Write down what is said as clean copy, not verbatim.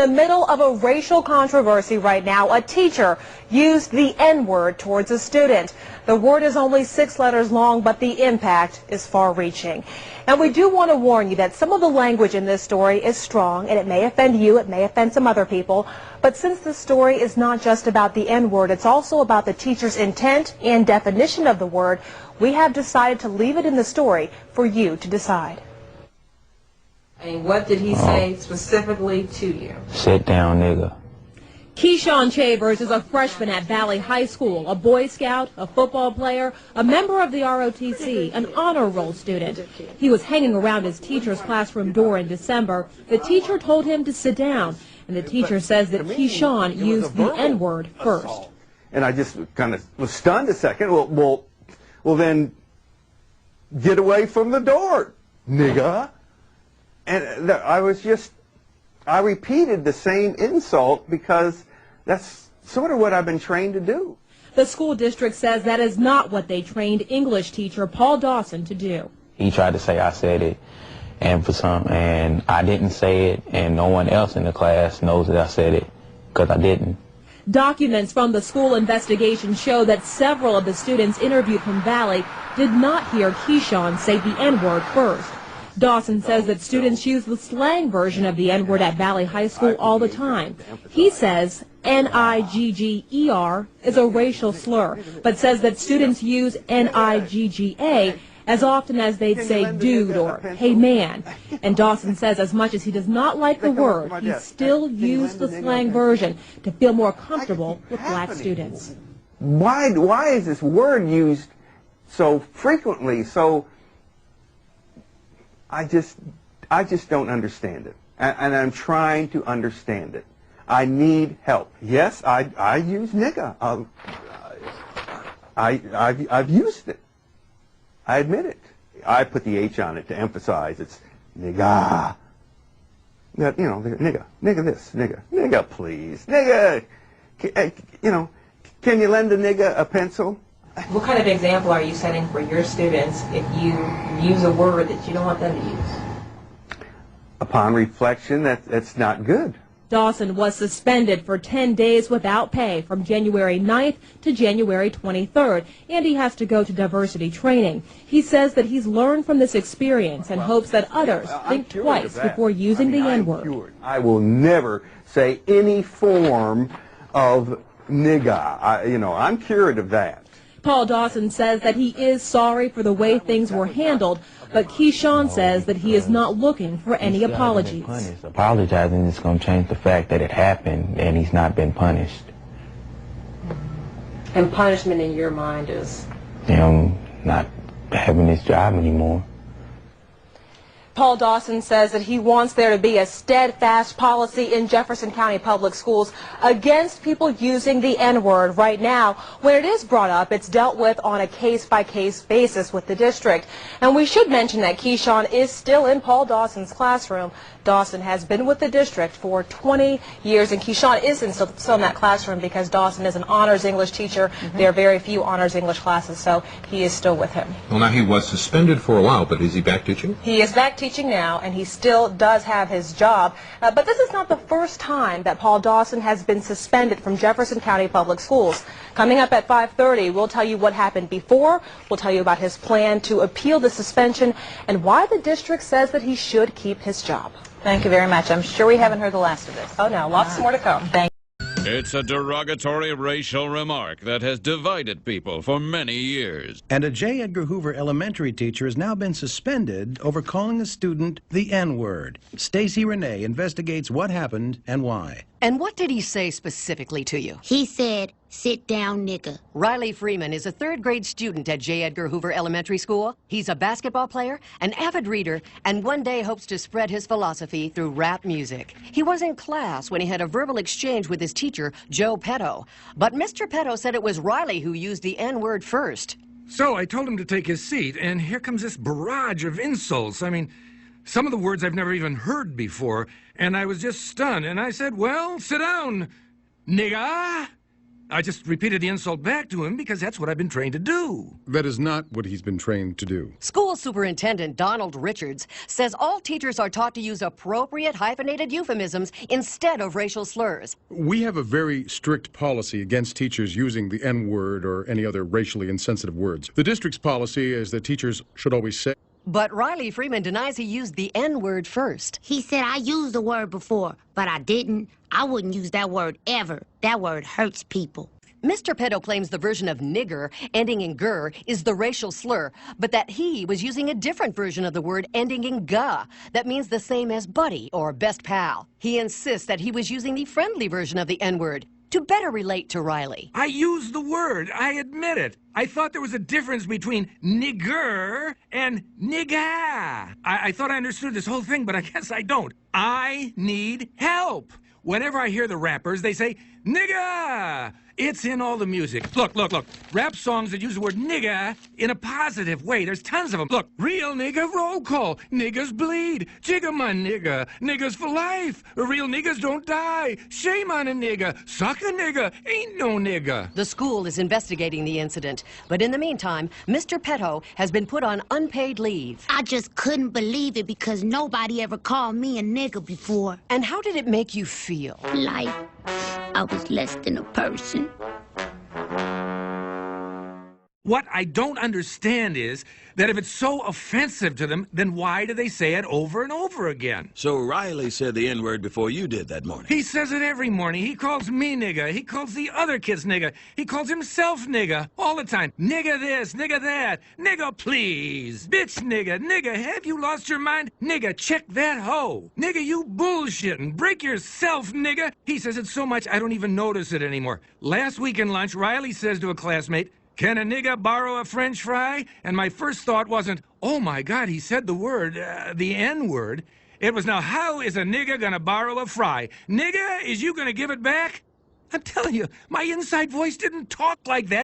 In the middle of a racial controversy right now, a teacher used the N-word towards a student. The word is only 6 letters long, but the impact is far-reaching. And we do want to warn you that some of the language in this story is strong, and it may offend you, it may offend some other people. But since the story is not just about the N-word, it's also about the teacher's intent and definition of the word, we have decided to leave it in the story for you to decide. And what did he say specifically to you? Sit down, nigga. Keyshawn Chavers is a freshman at Valley High School, a Boy Scout, a football player, a member of the ROTC, an honor roll student. He was hanging around his teacher's classroom door in December. The teacher told him to sit down, and the teacher says that Keyshawn used the N-word first. And I just kind of was stunned a second. Well, then get away from the door, nigga. And I repeated the same insult because that's sort of what I've been trained to do. The school district says that is not what they trained English teacher Paul Dawson to do. He tried to say I said it, and I didn't say it, and no one else in the class knows that I said it because I didn't. Documents from the school investigation show that several of the students interviewed from Valley did not hear Keyshawn say the N-word first. Dawson says that students use the slang version of the N-word at Valley High School all the time. He says N-I-G-G-E-R is a racial slur, but says that students use N-I-G-G-A as often as they'd say dude or hey man. And Dawson says as much as he does not like the word, he still used the slang version to feel more comfortable with black students. Why is this word used so frequently? I just don't understand it, and I'm trying to understand it. I need help. Yes, I use nigga. I've used it. I admit it. I put the H on it to emphasize it's nigga. You know, nigga this, nigga please, nigga. Can you lend a nigga a pencil? What kind of example are you setting for your students if you use a word that you don't want them to use? Upon reflection, that's not good. Dawson was suspended for 10 days without pay from January 9th to January 23rd, and he has to go to diversity training. He says that he's learned from this experience and hopes that others think twice before using the N-word. I will never say any form of nigga. I'm cured of that. Paul Dawson says that he is sorry for the way things were handled, but Keyshawn says that he is not looking for any apologies. Apologizing is going to change the fact that it happened and he's not been punished. And punishment in your mind is? Not having his job anymore. Paul Dawson says that he wants there to be a steadfast policy in Jefferson County Public Schools against people using the N-word. Right now, when it is brought up, it's dealt with on a case-by-case basis with the district. And we should mention that Keyshawn is still in Paul Dawson's classroom. Dawson has been with the district for 20 years, and Keyshawn is still in that classroom because Dawson is an honors English teacher. There are very few honors English classes, so he is still with him. Well, now he was suspended for a while, but is he back teaching? He is back teaching now, and he still does have his job. But this is not the first time that Paul Dawson has been suspended from Jefferson County Public Schools. Coming up at 5:30, we'll tell you what happened before. We'll tell you about his plan to appeal the suspension and why the district says that he should keep his job. Thank you very much. I'm sure we haven't heard the last of this. Oh, no. Lots more to come. Thank It's a derogatory racial remark that has divided people for many years. And a J. Edgar Hoover elementary teacher has now been suspended over calling a student the N-word. Stacy Renee investigates what happened and why. And what did he say specifically to you? He said, sit down, nigga. Riley Freeman is a third-grade student at J. Edgar Hoover Elementary School. He's a basketball player, an avid reader, and one day hopes to spread his philosophy through rap music. He was in class when he had a verbal exchange with his teacher, Joe Petto. But Mr. Petto said it was Riley who used the N-word first. So I told him to take his seat, and here comes this barrage of insults. I mean, some of the words I've never even heard before, and I was just stunned. And I said, well, sit down, nigga. I just repeated the insult back to him because that's what I've been trained to do. That is not what he's been trained to do. School Superintendent Donald Richards says all teachers are taught to use appropriate hyphenated euphemisms instead of racial slurs. We have a very strict policy against teachers using the N-word or any other racially insensitive words. The district's policy is that teachers should always say. But Riley Freeman denies he used the N-word first. He said I used the word before, but I didn't. I wouldn't use that word ever. That word hurts people. Mr. Petto claims the version of nigger ending in ger is the racial slur, but that he was using a different version of the word ending in ga that means the same as buddy or best pal. He insists that he was using the friendly version of the N-word to better relate to Riley. I used the word. I admit it. I thought there was a difference between nigger and nigga. I thought I understood this whole thing, but I guess I don't. I need help. Whenever I hear the rappers, they say, nigga! It's in all the music. Look. Rap songs that use the word nigga in a positive way. There's tons of them. Look, real nigga roll call. Niggas bleed. Jigga my nigga. Niggas for life. Real niggas don't die. Shame on a nigga. Suck a nigga. Ain't no nigga. The school is investigating the incident, but in the meantime, Mr. Petto has been put on unpaid leave. I just couldn't believe it because nobody ever called me a nigger before. And how did it make you feel? Like I was less than a person. What I don't understand is that if it's so offensive to them, then why do they say it over and over again? So Riley said the N-word before you did that morning. He says it every morning. He calls me nigga. He calls the other kids nigga. He calls himself nigga all the time. Nigga this, nigga that. Nigga please. Bitch nigga. Nigga, have you lost your mind? Nigga, check that hoe. Nigga, you bullshitting. Break yourself, nigga. He says it so much I don't even notice it anymore. Last week in lunch, Riley says to a classmate, "Can a nigga borrow a French fry?" And my first thought wasn't, oh my God, he said the word, the N-word. It was, now how is a nigga gonna borrow a fry? Nigga, is you gonna give it back? I'm telling you, my inside voice didn't talk like that.